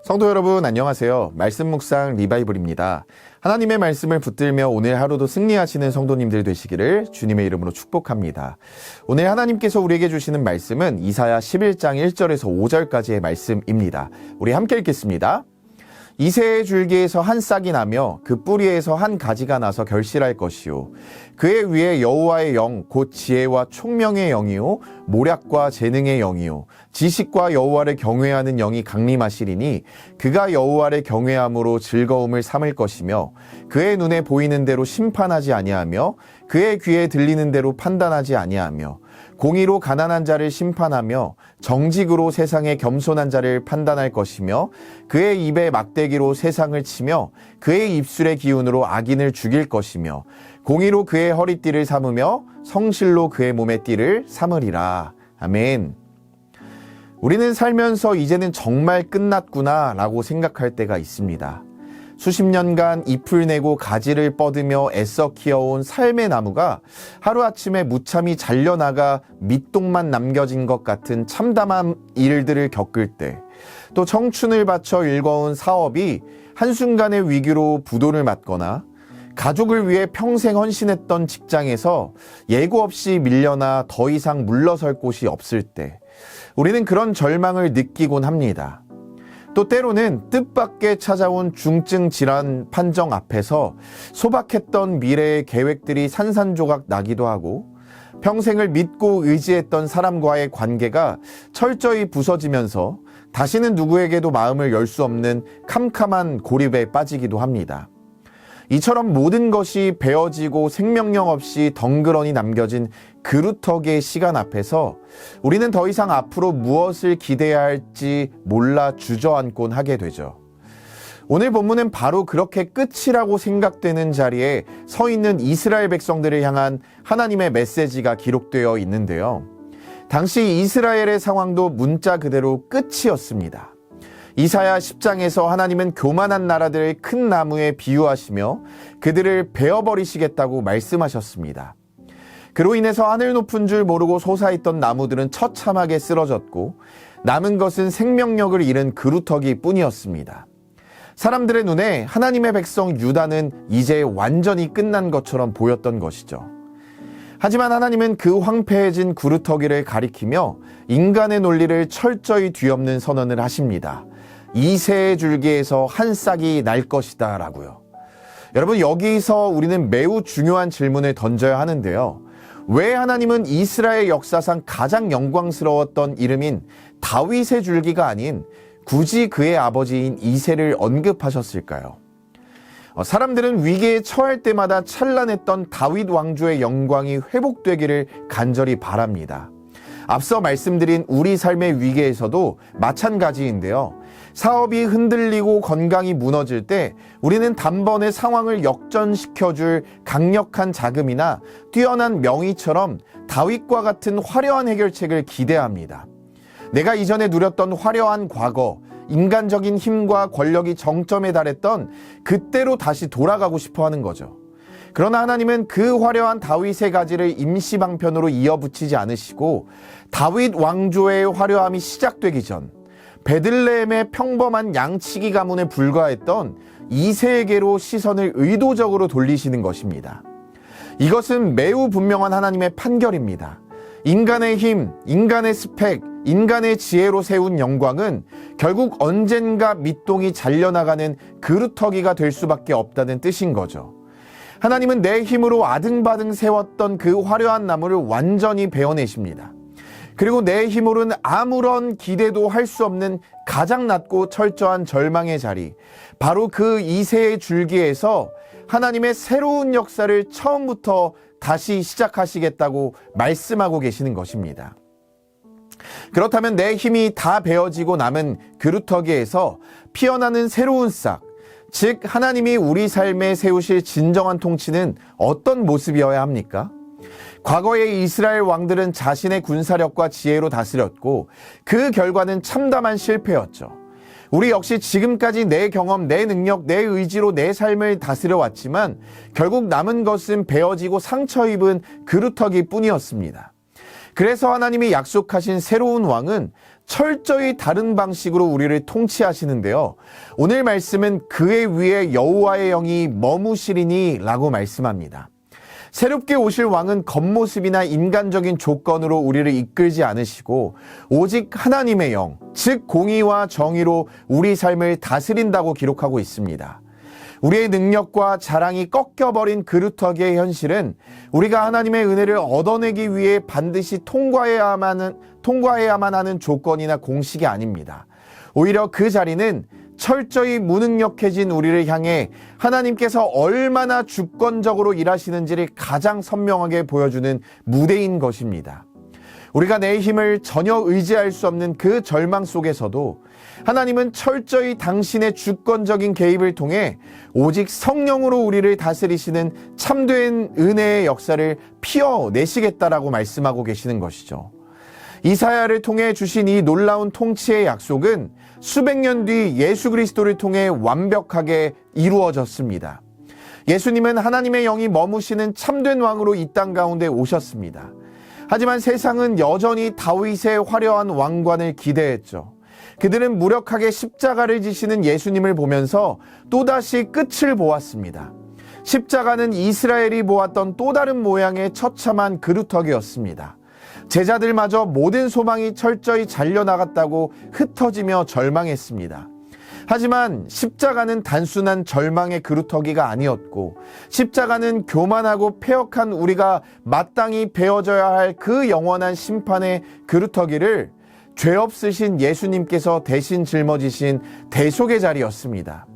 성도 여러분 안녕하세요. 말씀 묵상 리바이블입니다. 하나님의 말씀을 붙들며 오늘 하루도 승리하시는 성도님들 되시기를 주님의 이름으로 축복합니다. 오늘 하나님께서 우리에게 주시는 말씀은 이사야 11장 1절에서 5절까지의 말씀입니다. 우리 함께 읽겠습니다. 이새의 줄기에서 한 싹이 나며 그 뿌리에서 한 가지가 나서 결실할 것이요 그의 위에 여호와의 영 곧 지혜와 총명의 영이요 모략과 재능의 영이요 지식과 여호와를 경외하는 영이 강림하시리니 그가 여호와를 경외함으로 즐거움을 삼을 것이며 그의 눈에 보이는 대로 심판하지 아니하며 그의 귀에 들리는 대로 판단하지 아니하며 공의로 가난한 자를 심판하며 정직으로 세상의 겸손한 자를 판단할 것이며 그의 입에 막대기로 세상을 치며 그의 입술의 기운으로 악인을 죽일 것이며 공의로 그의 허리띠를 삼으며 성실로 그의 몸의 띠를 삼으리라. 아멘. 우리는 살면서 이제는 정말 끝났구나 라고 생각할 때가 있습니다. 수십 년간 잎을 내고 가지를 뻗으며 애써 키워온 삶의 나무가 하루아침에 무참히 잘려나가 밑동만 남겨진 것 같은 참담한 일들을 겪을 때, 또 청춘을 바쳐 일궈온 사업이 한순간의 위기로 부도를 맞거나 가족을 위해 평생 헌신했던 직장에서 예고 없이 밀려나 더 이상 물러설 곳이 없을 때 우리는 그런 절망을 느끼곤 합니다. 또 때로는 뜻밖의 찾아온 중증 질환 판정 앞에서 소박했던 미래의 계획들이 산산조각 나기도 하고 평생을 믿고 의지했던 사람과의 관계가 철저히 부서지면서 다시는 누구에게도 마음을 열 수 없는 캄캄한 고립에 빠지기도 합니다. 이처럼 모든 것이 베어지고 생명력 없이 덩그러니 남겨진 그루터기의 시간 앞에서 우리는 더 이상 앞으로 무엇을 기대해야 할지 몰라 주저앉곤 하게 되죠. 오늘 본문은 바로 그렇게 끝이라고 생각되는 자리에 서 있는 이스라엘 백성들을 향한 하나님의 메시지가 기록되어 있는데요. 당시 이스라엘의 상황도 문자 그대로 끝이었습니다. 이사야 10장에서 하나님은 교만한 나라들을 큰 나무에 비유하시며 그들을 베어버리시겠다고 말씀하셨습니다. 그로 인해서 하늘 높은 줄 모르고 솟아있던 나무들은 처참하게 쓰러졌고 남은 것은 생명력을 잃은 그루터기 뿐이었습니다. 사람들의 눈에 하나님의 백성 유다는 이제 완전히 끝난 것처럼 보였던 것이죠. 하지만 하나님은 그 황폐해진 그루터기를 가리키며 인간의 논리를 철저히 뒤엎는 선언을 하십니다. 이새의 줄기에서 한 싹이 날 것이다 라고요. 여러분, 여기서 우리는 매우 중요한 질문을 던져야 하는데요. 왜 하나님은 이스라엘 역사상 가장 영광스러웠던 이름인 다윗의 줄기가 아닌 굳이 그의 아버지인 이새를 언급하셨을까요? 사람들은 위기에 처할 때마다 찬란했던 다윗 왕조의 영광이 회복되기를 간절히 바랍니다. 앞서 말씀드린 우리 삶의 위기에서도 마찬가지인데요. 사업이 흔들리고 건강이 무너질 때 우리는 단번에 상황을 역전시켜줄 강력한 자금이나 뛰어난 명의처럼 다윗과 같은 화려한 해결책을 기대합니다. 내가 이전에 누렸던 화려한 과거, 인간적인 힘과 권력이 정점에 달했던 그때로 다시 돌아가고 싶어 하는 거죠. 그러나 하나님은 그 화려한 다윗의 가지를 임시방편으로 이어붙이지 않으시고 다윗 왕조의 화려함이 시작되기 전 베들레헴의 평범한 양치기 가문에 불과했던 이새에게로 시선을 의도적으로 돌리시는 것입니다. 이것은 매우 분명한 하나님의 판결입니다. 인간의 힘, 인간의 스펙, 인간의 지혜로 세운 영광은 결국 언젠가 밑동이 잘려나가는 그루터기가 될 수밖에 없다는 뜻인 거죠. 하나님은 내 힘으로 아등바등 세웠던 그 화려한 나무를 완전히 베어내십니다. 그리고 내 힘으로는 아무런 기대도 할 수 없는 가장 낮고 철저한 절망의 자리, 바로 그 이새의 줄기에서 하나님의 새로운 역사를 처음부터 다시 시작하시겠다고 말씀하고 계시는 것입니다. 그렇다면 내 힘이 다 베어지고 남은 그루터기에서 피어나는 새로운 싹, 즉 하나님이 우리 삶에 세우실 진정한 통치는 어떤 모습이어야 합니까? 과거의 이스라엘 왕들은 자신의 군사력과 지혜로 다스렸고 그 결과는 참담한 실패였죠. 우리 역시 지금까지 내 경험, 내 능력, 내 의지로 내 삶을 다스려 왔지만 결국 남은 것은 베어지고 상처 입은 그루터기 뿐이었습니다. 그래서 하나님이 약속하신 새로운 왕은 철저히 다른 방식으로 우리를 통치하시는데요. 오늘 말씀은 그의 위에 여호와의 영이 머무시리니 라고 말씀합니다. 새롭게 오실 왕은 겉모습이나 인간적인 조건으로 우리를 이끌지 않으시고 오직 하나님의 영, 즉 공의와 정의로 우리 삶을 다스린다고 기록하고 있습니다. 우리의 능력과 자랑이 꺾여버린 그루터기의 현실은 우리가 하나님의 은혜를 얻어내기 위해 반드시 통과해야만 하는 조건이나 공식이 아닙니다. 오히려 그 자리는 철저히 무능력해진 우리를 향해 하나님께서 얼마나 주권적으로 일하시는지를 가장 선명하게 보여주는 무대인 것입니다. 우리가 내 힘을 전혀 의지할 수 없는 그 절망 속에서도 하나님은 철저히 당신의 주권적인 개입을 통해 오직 성령으로 우리를 다스리시는 참된 은혜의 역사를 피워내시겠다라고 말씀하고 계시는 것이죠. 이사야를 통해 주신 이 놀라운 통치의 약속은 수백 년 뒤 예수 그리스도를 통해 완벽하게 이루어졌습니다. 예수님은 하나님의 영이 머무시는 참된 왕으로 이 땅 가운데 오셨습니다. 하지만 세상은 여전히 다윗의 화려한 왕관을 기대했죠. 그들은 무력하게 십자가를 지시는 예수님을 보면서 또다시 끝을 보았습니다. 십자가는 이스라엘이 보았던 또 다른 모양의 처참한 그루터기였습니다. 제자들마저 모든 소망이 철저히 잘려나갔다고 흩어지며 절망했습니다. 하지만 십자가는 단순한 절망의 그루터기가 아니었고 십자가는 교만하고 패역한 우리가 마땅히 베어져야 할 그 영원한 심판의 그루터기를 죄 없으신 예수님께서 대신 짊어지신 대속의 자리였습니다.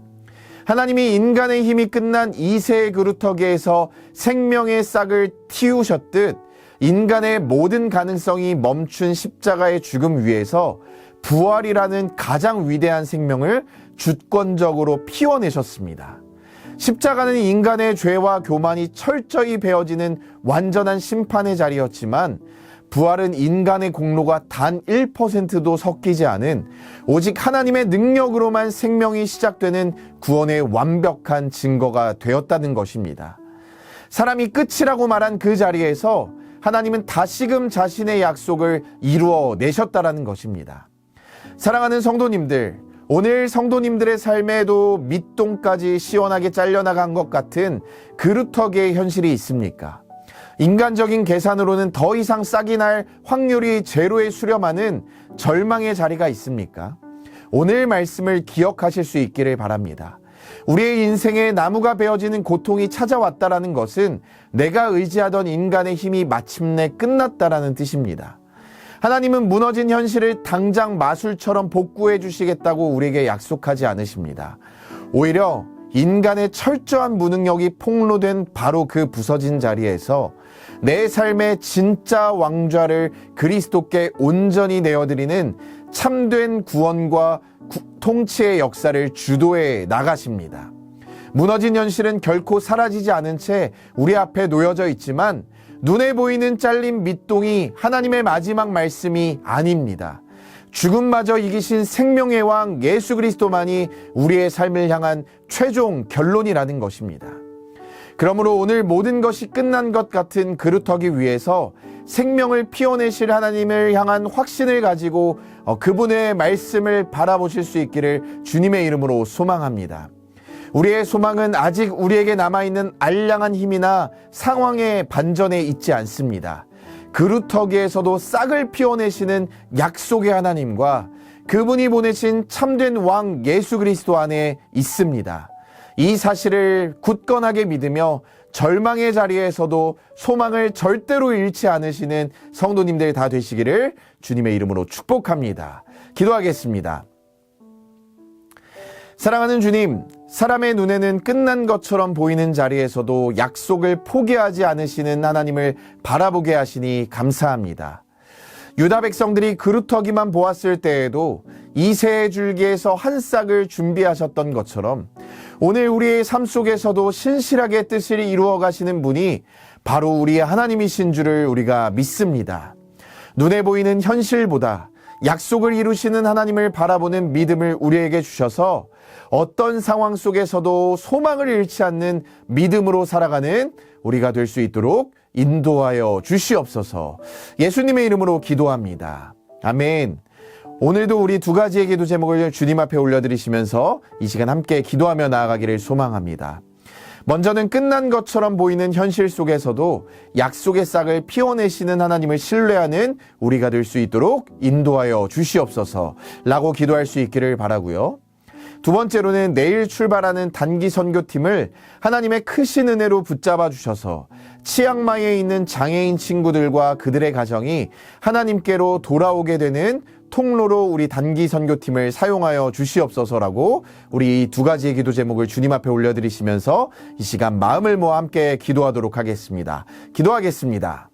하나님이 인간의 힘이 끝난 이세의 그루터기에서 생명의 싹을 틔우셨듯 인간의 모든 가능성이 멈춘 십자가의 죽음 위에서 부활이라는 가장 위대한 생명을 주권적으로 피워내셨습니다. 십자가는 인간의 죄와 교만이 철저히 베어지는 완전한 심판의 자리였지만 부활은 인간의 공로가 단 1%도 섞이지 않은 오직 하나님의 능력으로만 생명이 시작되는 구원의 완벽한 증거가 되었다는 것입니다. 사람이 끝이라고 말한 그 자리에서 하나님은 다시금 자신의 약속을 이루어내셨다라는 것입니다. 사랑하는 성도님들, 오늘 성도님들의 삶에도 밑동까지 시원하게 잘려나간 것 같은 그루터기의 현실이 있습니까? 인간적인 계산으로는 더 이상 싹이 날 확률이 제로에 수렴하는 절망의 자리가 있습니까? 오늘 말씀을 기억하실 수 있기를 바랍니다. 우리의 인생에 나무가 베어지는 고통이 찾아왔다라는 것은 내가 의지하던 인간의 힘이 마침내 끝났다라는 뜻입니다. 하나님은 무너진 현실을 당장 마술처럼 복구해 주시겠다고 우리에게 약속하지 않으십니다. 오히려 인간의 철저한 무능력이 폭로된 바로 그 부서진 자리에서 내 삶의 진짜 왕좌를 그리스도께 온전히 내어드리는 참된 구원과 통치의 역사를 주도해 나가십니다. 무너진 현실은 결코 사라지지 않은 채 우리 앞에 놓여져 있지만 눈에 보이는 잘린 밑동이 하나님의 마지막 말씀이 아닙니다. 죽음마저 이기신 생명의 왕 예수 그리스도만이 우리의 삶을 향한 최종 결론이라는 것입니다. 그러므로 오늘 모든 것이 끝난 것 같은 그루터기 위에서 생명을 피워내실 하나님을 향한 확신을 가지고 그분의 말씀을 바라보실 수 있기를 주님의 이름으로 소망합니다. 우리의 소망은 아직 우리에게 남아있는 알량한 힘이나 상황의 반전에 있지 않습니다. 그루터기에서도 싹을 피워내시는 약속의 하나님과 그분이 보내신 참된 왕 예수 그리스도 안에 있습니다. 이 사실을 굳건하게 믿으며 절망의 자리에서도 소망을 절대로 잃지 않으시는 성도님들 다 되시기를 주님의 이름으로 축복합니다. 기도하겠습니다. 사랑하는 주님, 사람의 눈에는 끝난 것처럼 보이는 자리에서도 약속을 포기하지 않으시는 하나님을 바라보게 하시니 감사합니다. 유다 백성들이 그루터기만 보았을 때에도 이새의 줄기에서 한 싹을 준비하셨던 것처럼 오늘 우리의 삶 속에서도 신실하게 뜻을 이루어 가시는 분이 바로 우리의 하나님이신 줄을 우리가 믿습니다. 눈에 보이는 현실보다 약속을 이루시는 하나님을 바라보는 믿음을 우리에게 주셔서 어떤 상황 속에서도 소망을 잃지 않는 믿음으로 살아가는 우리가 될 수 있도록 인도하여 주시옵소서. 예수님의 이름으로 기도합니다. 아멘. 오늘도 우리 두 가지의 기도 제목을 주님 앞에 올려드리시면서 이 시간 함께 기도하며 나아가기를 소망합니다. 먼저는 끝난 것처럼 보이는 현실 속에서도 약속의 싹을 피워내시는 하나님을 신뢰하는 우리가 될 수 있도록 인도하여 주시옵소서 라고 기도할 수 있기를 바라고요. 두 번째로는 내일 출발하는 단기 선교팀을 하나님의 크신 은혜로 붙잡아 주셔서 치앙마이에 있는 장애인 친구들과 그들의 가정이 하나님께로 돌아오게 되는 통로로 우리 단기 선교팀을 사용하여 주시옵소서라고 우리 이 두 가지의 기도 제목을 주님 앞에 올려드리시면서 이 시간 마음을 모아 함께 기도하도록 하겠습니다. 기도하겠습니다.